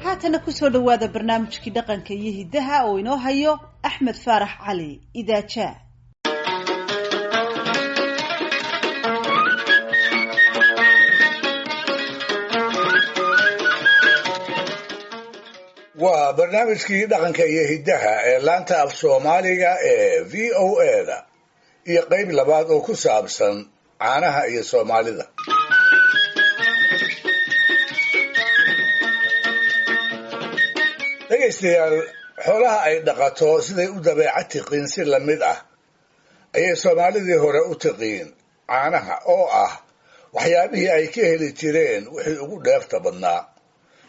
haatana ku soo dhawaada barnaamijkii dhaqanka iyo hiddaha oo inoo hayo Axmed Faarax Cali Idaaja. waa barnaamijkii dhaqanka iyo hiddaha ee laanta af Soomaaliga ee VOA-da iyo qayb labaad oo ku saabsan caanaha iyo Soomaalida. dhegaystayaal, xoolaha ay dhaqato siday u dabeecad tiqiin si la mid ah ayay Soomaalidii hore u tiqiin caanaha oo ah waxyaabihii ay ka heli jireen wixii ugu dheefta badnaa,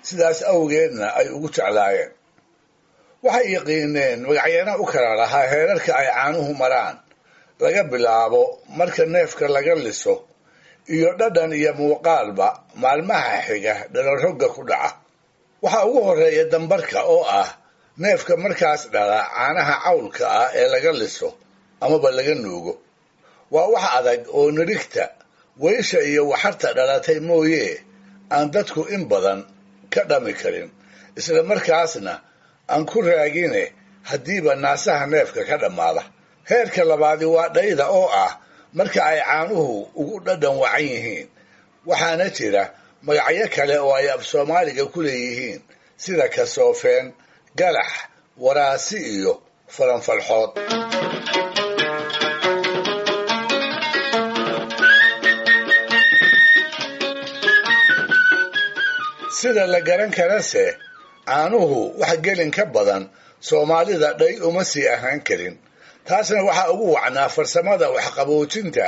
sidaas awgeedna ay ugu jeclaayeen. waxay yaqiineen magacyana u kala lahaa heerarka ay caanuhu maraan, laga bilaabo marka neefka laga liso iyo dhadhan iyo muuqaalba maalmaha xiga dhalarogga ku dhaca. waxaa ugu horreeya dambarka oo ah neefka markaas dhala caanaha cawlka ah ee laga liso amaba laga nuugo. waa wax adag oo nirigta, weysha iyo waxarta dhalatay mooye aan dadku in badan ka dhami karin, isla markaasna aan ku raagine haddiiba naasaha neefka ka dhammaada. heerka labaadi waa dhayda oo ah marka ay caanuhu ugu dhadhan wacan yihiin, waxaana jira magacyo kale oo ay af Soomaaliga ku leeyihiin sida kasoofeen, galax, waraasi iyo faranfalxood. sida la garan karase, caanuhu wax gelin ka badan Soomaalida dhay uma sii ahaan karin. taasna waxaa ugu wacnaa farsamada waxqaboojinta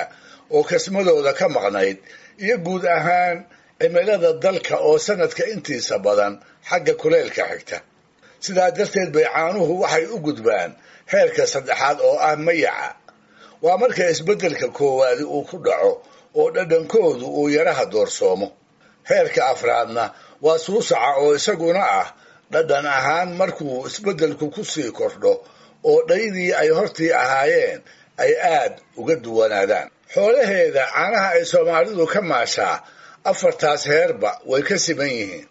oo kasmadooda ka maqnayd iyo guud ahaan cimilada dalka oo sanadka intiisa badan xagga kuleylka xigta. sidaa darteed bay caanuhu waxay u gudbaan heerka saddexaad oo ah mayaca. waa marka isbeddelka koowaadi uu ku dhaco oo dhadhankoodu uu yaraha doorsoomo. heerka afraadna waa suusaca oo isaguna ah dhadhan ahaan markuu isbeddelku ku sii kordho oo dhaydii ay hortii ahaayeen ay aad uga duwanaadaan. xoolaheeda caanaha ay Soomaalidu ka maashaa afartaas heerba way ka siman yihiin,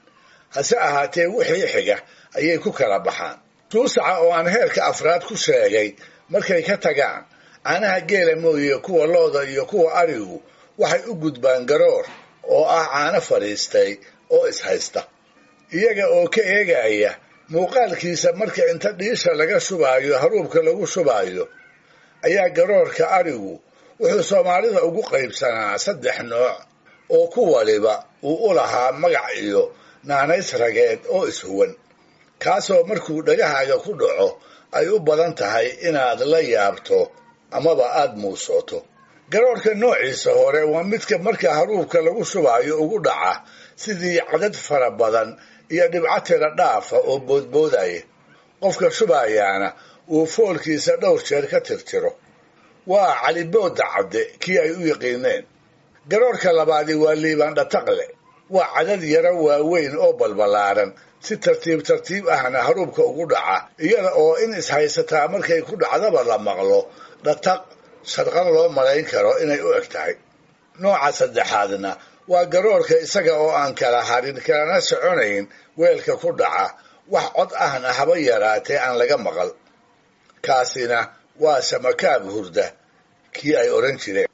hase ahaatee wixii xiga ayay ku kala baxaan. suusaca oo aan heerka afraad ku sheegay markay ka tagaan, caanaha geela mooye kuwa looda iyo kuwa arigu waxay u gudbaan garoor oo ah caano fadhiistay oo ishaysta. iyaga oo ka eegaya muuqaalkiisa marka inta dhiisha laga shubaayo haruubka lagu shubaayo, ayaa garoorka arigu wuxuu Soomaalida ugu qaybsanaa 3 nooc oo ku waliba uu u lahaa magac iyo naanays rageed oo ishuwan, kaasoo markuu dhagahaaga ku dhaco ay u badan tahay inaad la yaabto amaba aad muusooto. garoorka noociisa hore waa midka marka haruubka lagu shubaayo ugu dhaca sidii cadad fara badan iyo dhibco tira dhaafa oo boodboodaya, qofka shubayaana uu foolkiisa dhowr jeer ka tirtiro. waa calibooda cadde kii ay u yaqiineen. garoorka labaadi waa liibaan dhataqle. waa cadad yaro waaweyn oo balbalaaran, si tartiib tartiib ahna haruubka ugu dhaca, iyada oo in ishaysataa markay ku dhacdaba la maqlo dhataq sharqan loo malayn karo inay u eg tahay. nooca saddexaadna waa garoorka isaga oo aan kala harin kalana soconayn weelka ku dhaca, wax cod ahna haba yaraatee aan laga maqal. kaasina waa samakaab hurda kii ay odhan jireen.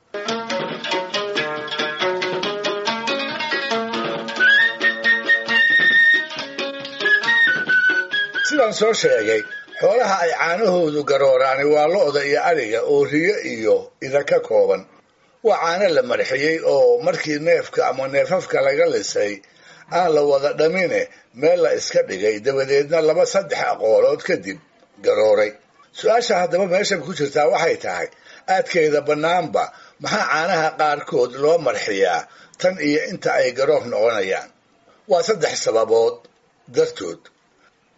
sidaan soo sheegay, xoolaha ay caanahoodu garooraani waa lo'da iyo ariga oo riyo iyo ida ka kooban. waa caano la marxiyey oo markii neefka ama neefafka laga lisay aan la wada dhamine meel la iska dhigay, dabadeedna 2-3 aqoolood kadib garooray. su-aasha haddaba meeshan ku jirtaa waxay tahay, aadkeeda bannaanba maxaa caanaha qaarkood loo marxiyaa tan iyo inta ay garoor noqonayaan? waa 3 sababood dartood.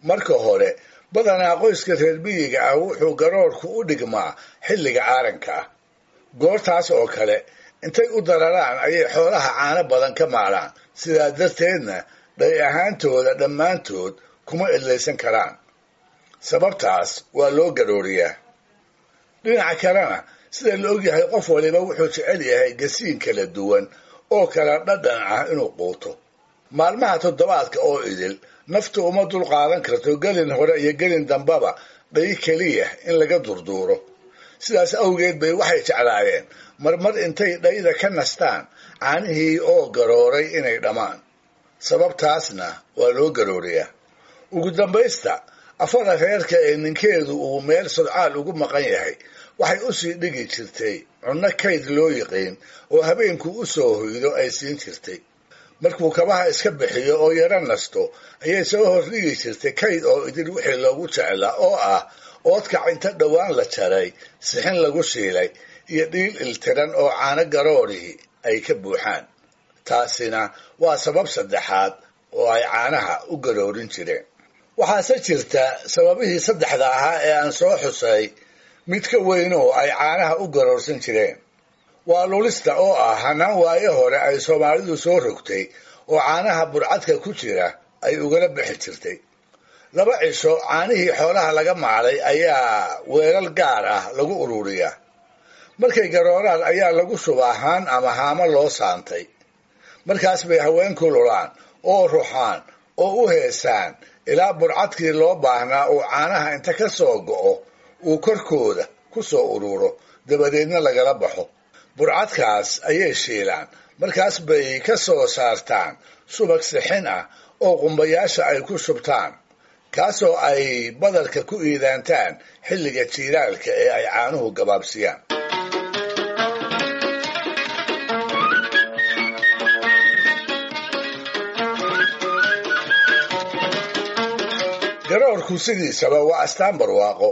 marka hore, badanaa qoyska reer miyiga ah wuxuu garoorku u dhigmaa xilliga aaranka ah. goortaas oo kale intay u dararaan ayay xoolaha caano badan ka maalaan, sidaa darteedna dhay ahaantooda dhammaantood kuma idlaysan karaan. sababtaas waa loo garooriyaa. dhinaca kalena, sida la ogyahay, qof waliba wuxuu jecel yahay gasiin kala duwan oo kala dhadhan ah inuu quuto. maalmaha toddobaadka oo idil naftu uma dul qaadan karto gelin hore iyo gelin dambaba dhay keliya in laga durduuro. sidaas awgeed bay waxay jeclaayeen marmar intay dhayda ka nastaan caanihii oo garooray inay dhammaan. sababtaasna waa loo garooriyaa. ugu dambaysta afada reerka ee ninkeedu uu meel sodcaal ugu maqan yahay waxay u sii dhigi jirtay cunno kayd loo yiqiin oo habeenkuu u soo hoydo ay siin jirtay. markuu kabaha iska bixiyo oo yaro nasto ayay soo hordhigi jirtay kayd oo idin wixii loogu jeclaa oo ah oodkac inta dhowaan la jaray, sixin lagu shiilay iyo dhiil iltiran oo caano garoorihii ay ka buuxaan. taasina waa sabab saddexaad oo ay caanaha u garoorin jireen. waxaase jirta sababihii saddexda ahaa ee aan soo xusay mid ka weyn oo ay caanaha u garoorsan jireen. waa lulista oo ah hanaan waayo hore ay soomaalidu soo rogtay oo caanaha burcadka ku jira ay ugala bixi jirtay. 2 cisho caanihii xoolaha laga maalay ayaa weelal gaar ah lagu ururiyaa. markay garooraan ayaa lagu shubaa haan ama haamo loo saantay. markaas bay haweenku lulaan oo ruxaan oo u heesaan ilaa burcadkii loo baahnaa uu caanaha inta ka soo go'o uu korkooda ku soo ururo, dabadeedna lagala baxo. burcadkaas ayay shiilaan. markaas bay ka soo saartaan subag sixin ah oo qumbayaasha ay ku shubtaan, kaasoo ay badarka ku iidaantaan xilliga jiilaalka ee ay caanuhu gabaabsiyaan. garoorku sidiisaba waa astaan barwaaqo.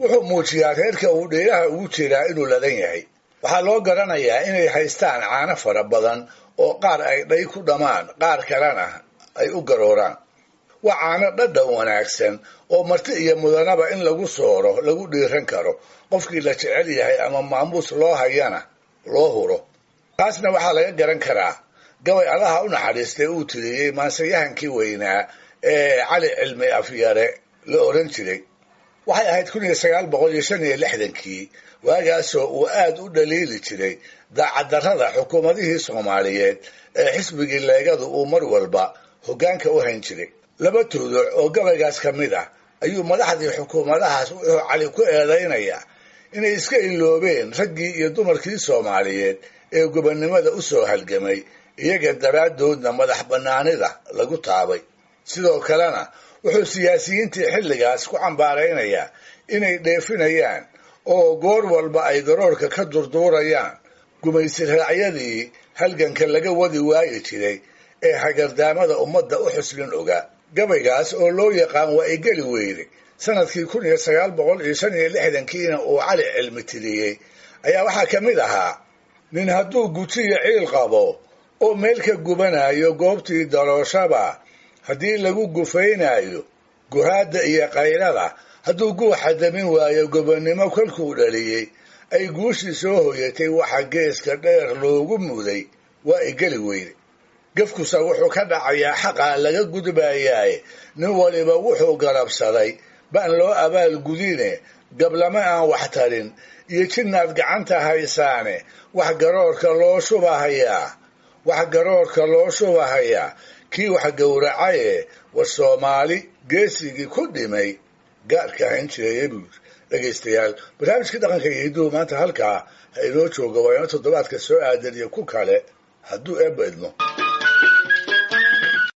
wuxuu muujiyaa reerka uu dheeraha ugu jiraa inuu ladan yahay. waxaa loo garanayaa inay haystaan caano fara badan oo qaar ay dhay ku dhammaan, qaar kalena ay u garooraan. waa caano dhadhan wanaagsan oo marti iyo mudanaba in lagu sooro lagu dhiiran karo, qofkii la jecel yahay ama maamuus loo hayana loo huro. taasna waxaa laga garan karaa gabay allaha u naxariistay uu tiriyey maansayahankii weynaa ee cali cilmi afyare la oran jiray. waxay ahayd 1956kii, waagaasoo uu aad u dhaliili jiray daacaddarrada xukuumadihii Soomaaliyeed ee xisbigii leegadu uu mar walba hoggaanka u hayn jiray. 2 tuuduc oo gabaygaas ka mid ah ayuu madaxdii xukuumadahaas wuxuu cali ku eedaynayaa inay iska iloobeen raggii iyo dumarkii Soomaaliyeed ee gobonnimada u soo halgamay, iyaga daraaddoodna madax bannaanida lagu taabay. sidoo kalena wuxuu siyaasiyiintii xilligaas ku cambaaraynayaa inay dheefinayaan oo goor walba ay garoorka ka durduurayaan gumaysi raacyadii halganka laga wadi waayi jiray ee hagardaamada ummadda u xuslin ogaa. gabaygaas oo loo yaqaan waa igeli weyne sanadkii 1965kiina uu cali cilmi tiriyey ayaa waxaa ka mid ahaa: nin hadduu gujiyo ciil qabo oo meel ka gubanayo goobtii dalooshaba, haddii lagu gufaynayo guhaadda iyo qaylada, hadduu guuxa damin waayo gobonnimo kolkuu dhaliyey ay guushii soo hoyatay waxa geeska dheer loogu muday waa igeli weyne. gafkusa wuxuu ka dhacayaa xaqaa laga gudbayaaye, nin waliba wuxuu garabsaday baan loo abaal gudine, gablama aan wax tarin iyo jinnaad gacanta haysaane, wax garoorka loo shubahayaa kii wax gowracaye war Soomaali geesigii ku dhimay gaarka ahayn jiray. dhegaystayaal, barnaamijka dhaqanka iyo hidduhu maanta halkaa ha inoo jooga. waa inoo toddobaadka soo aadan iyo ku kale hadduu eebba idmo.